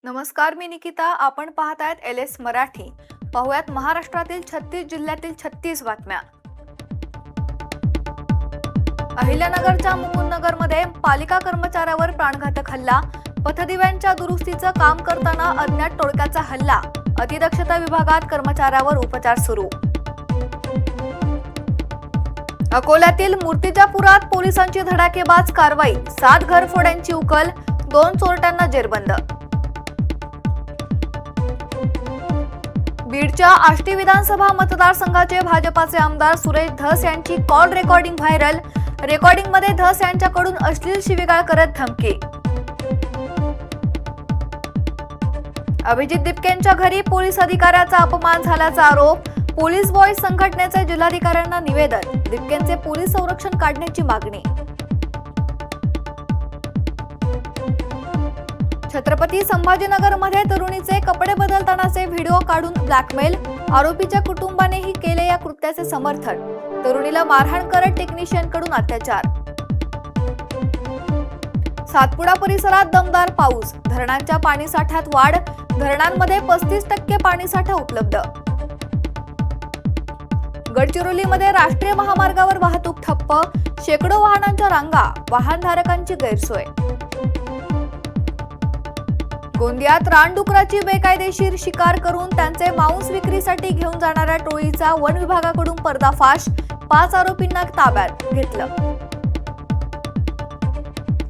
नमस्कार, मी निकिता. आपण पाहत आहेत LS मराठी. पाहुयात महाराष्ट्रातील 36 जिल्ह्यातील 36 बातम्या. अहिल्यानगरच्या मुकुंदनगरमध्ये पालिका कर्मचाऱ्यावर प्राणघातक हल्ला. पथदिव्यांच्या दुरुस्तीचं काम करताना अज्ञात टोळक्याचा हल्ला. अतिदक्षता विभागात कर्मचाऱ्यावर उपचार सुरू. अकोल्यातील मूर्तिजापुरात पोलिसांची धडाकेबाज कारवाई. 7 घरफोड्यांची उकल. 2 चोरट्यांना जेरबंद. बीडच्या आष्टी विधानसभा मतदारसंघाचे भाजपाचे आमदार सुरेश धस यांची कॉल रेकॉर्डिंग व्हायरल. रेकॉर्डिंगमध्ये धस यांच्याकडून अश्लील शिवीगाळ करत धमकी. अभिजित दिपकेंच्या घरी पोलीस अधिकाऱ्याचा अपमान झाल्याचा आरोप. पोलीस बॉयज संघटनेचे जिल्हाधिकाऱ्यांना निवेदन. दिपकेंचे पोलीस संरक्षण काढण्याची मागणी. छत्रपती संभाजीनगरमध्ये तरुणीचे कपडे बदलतानाचे व्हिडिओ काढून ब्लॅकमेल. आरोपीच्या कुटुंबानेही केले या कृत्याचे समर्थन. तरुणीला मारहाण करत टेक्निशियनकडून अत्याचार. सातपुडा परिसरात दमदार पाऊस. धरणांच्या पाणीसाठ्यात वाढ. धरणांमध्ये 35% पाणीसाठा उपलब्ध. गडचिरोलीमध्ये राष्ट्रीय महामार्गावर वाहतूक ठप्प. शेकडो वाहनांच्या रांगा. वाहनधारकांची गैरसोय. गोंदियात रानडुकराची बेकायदेशीर शिकार करून त्यांचे मांस विक्रीसाठी घेऊन जाणाऱ्या टोळीचा वन विभागाकडून पर्दाफाश. 5 आरोपींना ताब्यात घेतलं.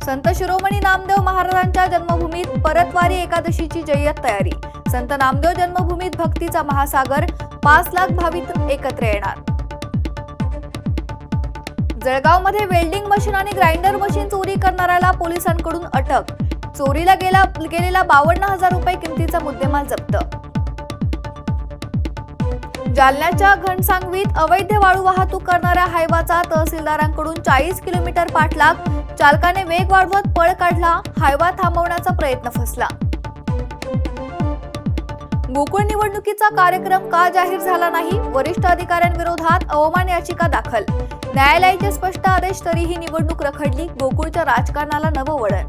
संत शिरोमणी नामदेव महाराजांच्या जन्मभूमीत परतवारी एकादशीची जय्यत तयारी. संत नामदेव जन्मभूमीत भक्तीचा महासागर. 5 लाख भाविक एकत्र येणार. जळगावमध्ये वेल्डिंग मशीन आणि ग्राइंडर मशीन चोरी करणाऱ्याला पोलिसांकडून अटक. चोरीला गेलेला 52,000 रुपये किमतीचा मुद्देमाल जप्त. जालन्याच्या घनसांगवीत अवैध वाळू वाहतूक करणाऱ्या हायवाचा तहसीलदारांकडून 40 किलोमीटर पाठलाग. चालकाने वेग वाढवत पळ काढला. हायवा थांबवण्याचा प्रयत्न फसला. गोकुळ निवडणुकीचा कार्यक्रम का जाहीर झाला नाही? वरिष्ठ अधिकाऱ्यांविरोधात अवमान याचिका दाखल. न्यायालयाचे स्पष्ट आदेश तरीही निवडणूक रखडली. गोकुळच्या राजकारणाला नवं वळण.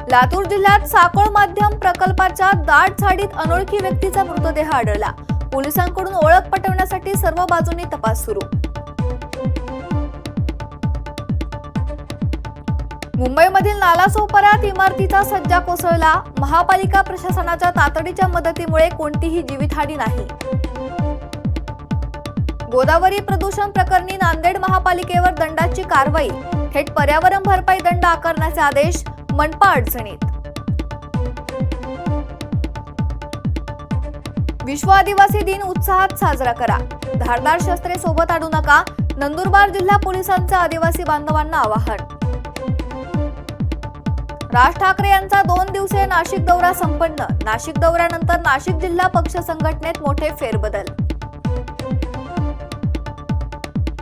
लातूर जिल्ह्यात साकोळ माध्यम प्रकल्पाच्या दाट झाडीत अनोळखी व्यक्तीचा मृतदेह आढळला. पोलिसांकडून ओळख पटवण्यासाठी सर्व बाजूंनी तपास सुरू. मुंबईमधील नालासोपाऱ्यात इमारतीचा सज्जा कोसळला. महापालिका प्रशासनाच्या तातडीच्या मदतीमुळे कोणतीही जीवितहानी नाही. गोदावरी प्रदूषण प्रकरणी नांदेड महापालिकेवर दंडाची कारवाई. थेट पर्यावरण भरपाई दंड आकारण्याचे आदेश. मनपा अडचणीत. विश्व आदिवासी दिन उत्साहात साजरा करा. धारदार शस्त्रे सोबत आणू नका. नंदुरबार जिल्हा पोलिसांचं आदिवासी बांधवांना आवाहन. राज ठाकरे यांचा 2 दिवसीय नाशिक दौरा संपन्न. नाशिक दौऱ्यानंतर नाशिक जिल्हा पक्ष संघटनेत मोठे फेरबदल.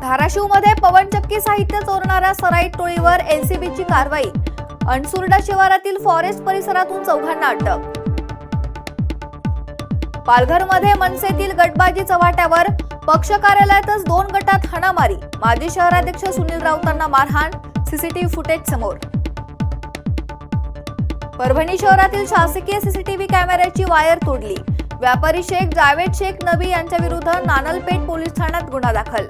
धाराशिवमध्ये पवनचक्की साहित्य चोरणाऱ्या सराईत टोळीवर LCBची कारवाई. अणसुर्डा शिवारातील फॉरेस्ट परिसरातून 4घांना अटक. पालघरमध्ये मनसेतील गटबाजी चव्हाट्यावर. पक्ष कार्यालयातच 2 गटात हाणामारी. माजी शहराध्यक्ष सुनील राऊतांना मारहाण. CCTV फुटेज समोर. परभणी शहरातील शासकीय CCTV कॅमेऱ्याची वायर तोडली. व्यापारी शेख जावेद शेख नबी यांच्या विरुद्ध नानलपेठ पोलीस ठाण्यात गुन्हा दाखल.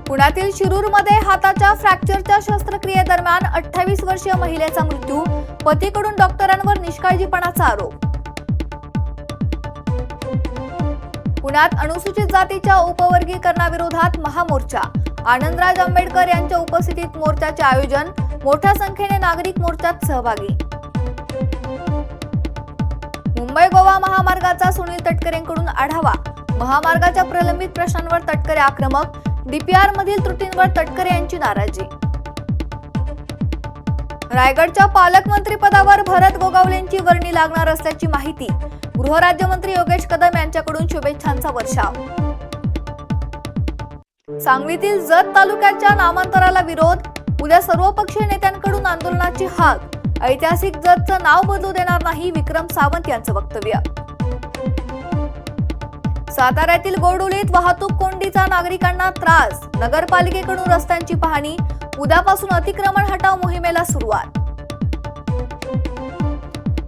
पुण्यातील शिरूरमध्ये हाताच्या फ्रॅक्चरच्या शस्त्रक्रियेदरम्यान 28 वर्षीय महिलेचा मृत्यू. पतीकडून डॉक्टरांवर निष्काळजीपणाचा आरोप. पुण्यात अनुसूचित जातीच्या उपवर्गीकरणाविरोधात महामोर्चा. आनंदराज आंबेडकर यांच्या उपस्थितीत मोर्चाचे आयोजन. मोठ्या संख्येने नागरिक मोर्चात सहभागी. मुंबई गोवा महामार्गाचा सुनील तटकरेंकडून आढावा. महामार्गाच्या प्रलंबित प्रश्नांवर तटकरे आक्रमक. DPR मधील त्रुटींवर तटकरे यांची नाराजी. रायगडच्या पालकमंत्री पदावर भरत गोगावलेंची वर्णी लागणार असल्याची माहिती. गृहराज्यमंत्री योगेश कदम यांच्याकडून शुभेच्छांचा वर्षाव. सांगलीतील जत तालुक्याच्या नामांतराला विरोध. उद्या सर्वपक्षीय नेत्यांकडून आंदोलनाची हाक. ऐतिहासिक जतचं नाव बदलू देणार नाही. विक्रम सावंत यांचं वक्तव्य. साताऱ्यातील गोडोलीत वाहतूक कोंडीचा नागरिकांना त्रास, नगरपालिकेकडून रस्त्यांची पाहणी, उद्यापासून अतिक्रमण हटाव मोहिमेला सुरुवात.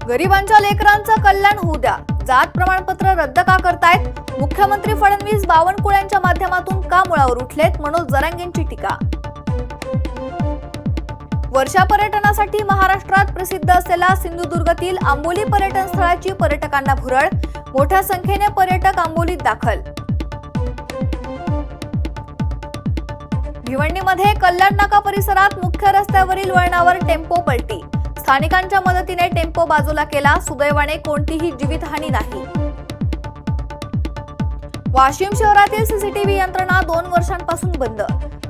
गरिबांच्या लेकरांचं कल्याण होऊ द्या, जात प्रमाणपत्र रद्द का करतायत? मुख्यमंत्री फडणवीस बावनकुळ्यांच्या माध्यमातून का मुळावर उठलेत? मनोज जरांगेंची टीका. वर्षा पर्यटनासाठी महाराष्ट्रात प्रसिद्ध असलेल्या सिंधुदुर्गातील आंबोली पर्यटन स्थळाची पर्यटकांना भुरळ, मोठ्या संख्येने पर्यटक आंबोलीत दाखल. भिवंडीमध्ये कल्याण नाका परिसरात मुख्य रस्त्यावरील वळणावर टेम्पो पलटी, स्थानिकांच्या मदतीने टेम्पो बाजूला केला, सुदैवाने कोणतीही जीवितहानी नाही. वाशिम शहरातील सीसीटीव्ही यंत्रणा 2 वर्षांपासून बंद,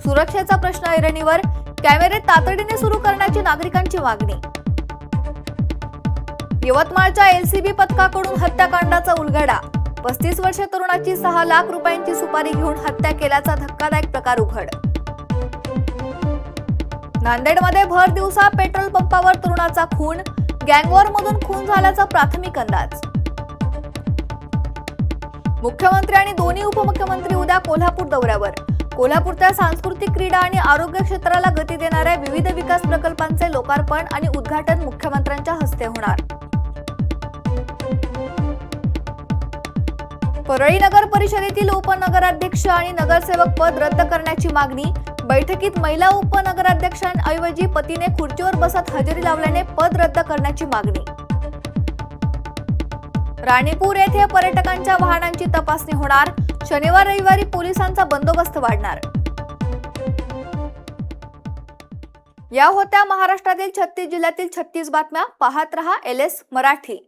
सुरक्षेचा प्रश्न ऐरणीवर, कॅमेरे तातडीने सुरू करण्याची नागरिकांची मागणी. यवतमाळच्या एलसीबी पथकाकडून हत्याकांडाचा उलगडा, 35 वर्षीय तरुणाची 6 लाख रुपयांची सुपारी घेऊन हत्या केल्याचा धक्कादायक प्रकार उघड. नांदेडमध्ये भर दिवसा पेट्रोल पंपावर तरुणाचा खून, गँगवॉरमधून खून झाल्याचा प्राथमिक अंदाज. मुख्यमंत्री आणि दोन्ही उपमुख्यमंत्री उद्या कोल्हापूर दौऱ्यावर, कोल्हापूरच्या सांस्कृतिक, क्रीडा आणि आरोग्य क्षेत्राला गती देणाऱ्या विविध विकास प्रकल्पांचे लोकार्पण आणि उद्घाटन मुख्यमंत्र्यांच्या हस्ते होणार. परळी नगर परिषदेतील उपनगराध्यक्ष आणि नगरसेवक पद रद्द करण्याची मागणी, बैठकीत महिला उपनगराध्यक्षांऐवजी पतीने खुर्चीवर बसत हजेरी लावल्याने पद रद्द करण्याची मागणी. राणीपूर येथे पर्यटकांच्या वाहनांची तपासणी होणार, शनिवार रविवारी पोलिसांचा बंदोबस्त वाढणार. या होत्या महाराष्ट्रातील 36 जिल्ह्यातील 36 बातम्या. पाहत रहा LS मराठी.